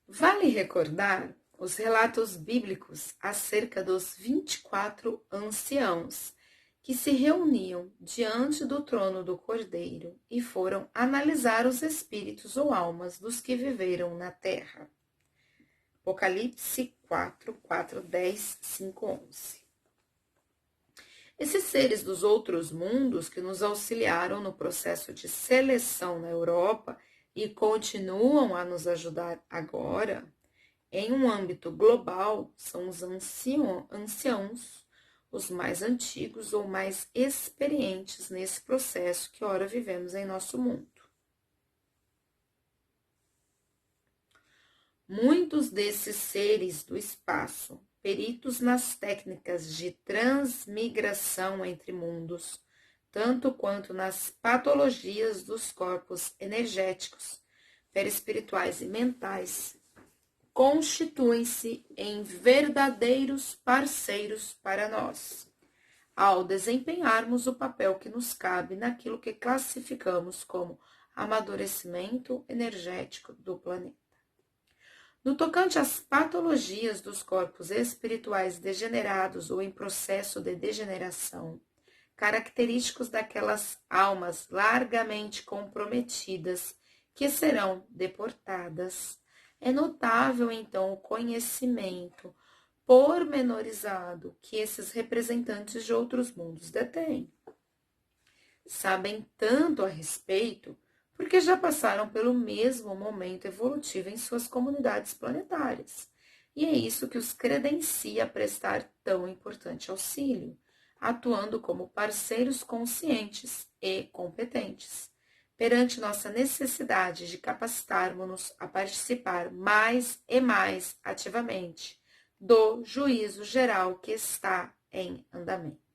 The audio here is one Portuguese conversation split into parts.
Vale recordar os relatos bíblicos acerca dos 24 anciãos que se reuniam diante do trono do Cordeiro e foram analisar os espíritos ou almas dos que viveram na terra. Apocalipse 4, 10, 5, 11. Esses seres dos outros mundos que nos auxiliaram no processo de seleção na Europa e continuam a nos ajudar agora, em um âmbito global, são os anciãos, os mais antigos ou mais experientes nesse processo que ora vivemos em nosso mundo. Muitos desses seres do espaço, peritos nas técnicas de transmigração entre mundos, tanto quanto nas patologias dos corpos energéticos, perispirituais e mentais, constituem-se em verdadeiros parceiros para nós, ao desempenharmos o papel que nos cabe naquilo que classificamos como amadurecimento energético do planeta. No tocante às patologias dos corpos espirituais degenerados ou em processo de degeneração, característicos daquelas almas largamente comprometidas que serão deportadas, é notável então o conhecimento pormenorizado que esses representantes de outros mundos detêm. Sabem tanto a respeito porque já passaram pelo mesmo momento evolutivo em suas comunidades planetárias. E é isso que os credencia a prestar tão importante auxílio, atuando como parceiros conscientes e competentes, perante nossa necessidade de capacitarmos-nos a participar mais e mais ativamente do juízo geral que está em andamento.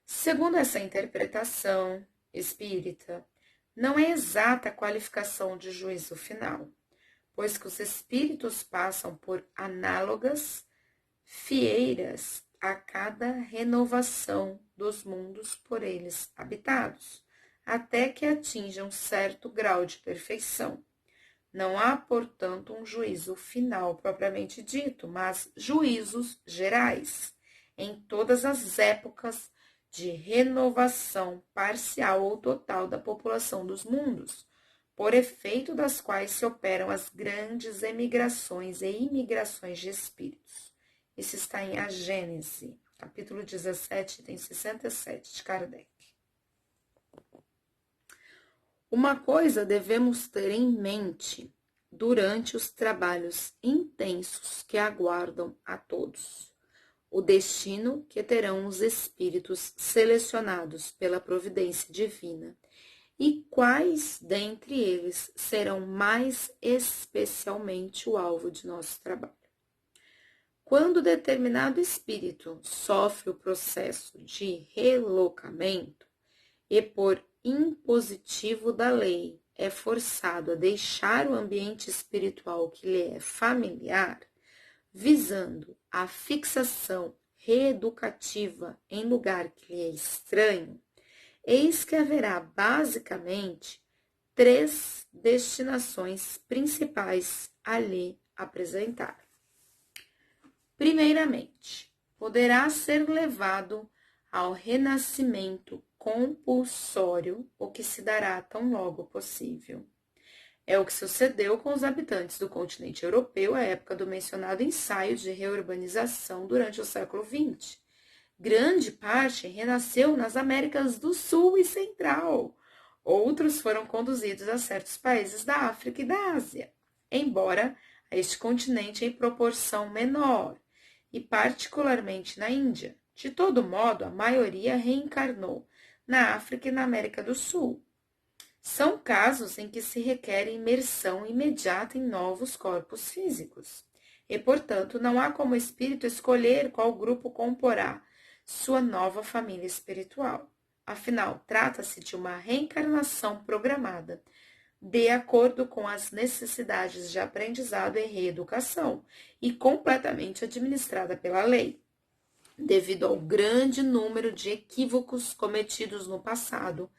Segundo essa interpretação espírita, não é exata a qualificação de juízo final, pois que os espíritos passam por análogas fieiras a cada renovação dos mundos por eles habitados, até que atinjam certo grau de perfeição. Não há, portanto, um juízo final propriamente dito, mas juízos gerais, em todas as épocas de renovação parcial ou total da população dos mundos, por efeito das quais se operam as grandes emigrações e imigrações de espíritos. Isso está em A Gênese, capítulo 17, item 67, de Kardec. Uma coisa devemos ter em mente durante os trabalhos intensos que aguardam a todos: o destino que terão os espíritos selecionados pela providência divina e quais dentre eles serão mais especialmente o alvo de nosso trabalho. Quando determinado espírito sofre o processo de relocamento e por impositivo da lei é forçado a deixar o ambiente espiritual que lhe é familiar, visando a fixação reeducativa em lugar que lhe é estranho, eis que haverá basicamente 3 destinações principais a lhe apresentar. Primeiramente, poderá ser levado ao renascimento compulsório, o que se dará tão logo possível. É o que sucedeu com os habitantes do continente europeu à época do mencionado ensaio de reurbanização durante o século XX. Grande parte renasceu nas Américas do Sul e Central. Outros foram conduzidos a certos países da África e da Ásia, embora a este continente em proporção menor, e particularmente na Índia. De todo modo, a maioria reencarnou na África e na América do Sul. São casos em que se requer imersão imediata em novos corpos físicos, e, portanto, não há como o espírito escolher qual grupo comporá sua nova família espiritual. Afinal, trata-se de uma reencarnação programada, de acordo com as necessidades de aprendizado e reeducação, e completamente administrada pela lei, devido ao grande número de equívocos cometidos no passado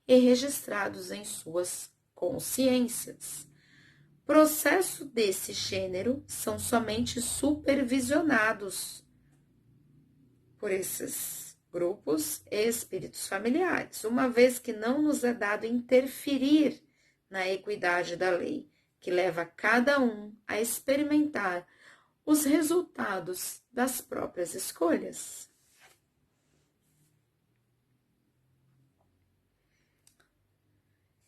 e registrados em suas consciências. Processos desse gênero são somente supervisionados por esses grupos e espíritos familiares, uma vez que não nos é dado interferir na equidade da lei, que leva cada um a experimentar os resultados das próprias escolhas.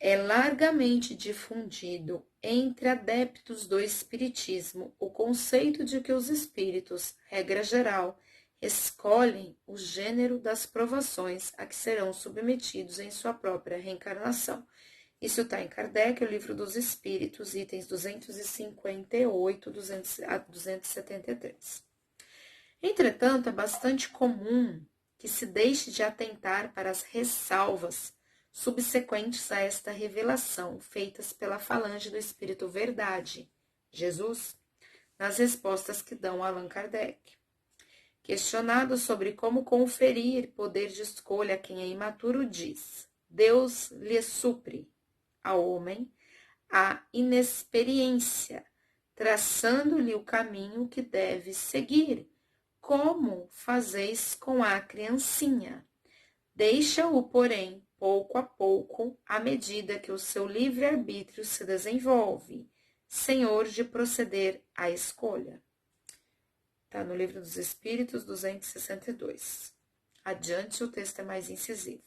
É largamente difundido entre adeptos do espiritismo o conceito de que os espíritos, regra geral, escolhem o gênero das provações a que serão submetidos em sua própria reencarnação. Isso está em Kardec, o Livro dos Espíritos, itens 258 a 273. Entretanto, é bastante comum que se deixe de atentar para as ressalvas subsequentes a esta revelação, feitas pela falange do Espírito Verdade, Jesus, nas respostas que dão a Allan Kardec. Questionado sobre como conferir poder de escolha a quem é imaturo, diz: Deus lhe supre ao homem a inexperiência, traçando-lhe o caminho que deve seguir, como fazeis com a criancinha. Deixa-o, porém, pouco a pouco, à medida que o seu livre-arbítrio se desenvolve, senhor de proceder à escolha. Está no Livro dos Espíritos, 262. Adiante, o texto é mais incisivo.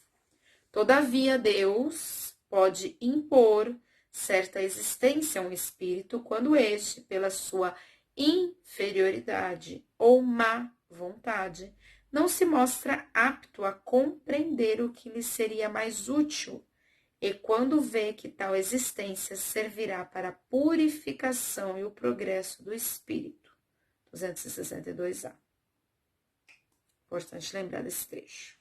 Todavia, Deus pode impor certa existência a um espírito quando este, pela sua inferioridade ou má vontade, não se mostra apto a compreender o que lhe seria mais útil, e quando vê que tal existência servirá para a purificação e o progresso do espírito. 262A. Importante lembrar desse trecho.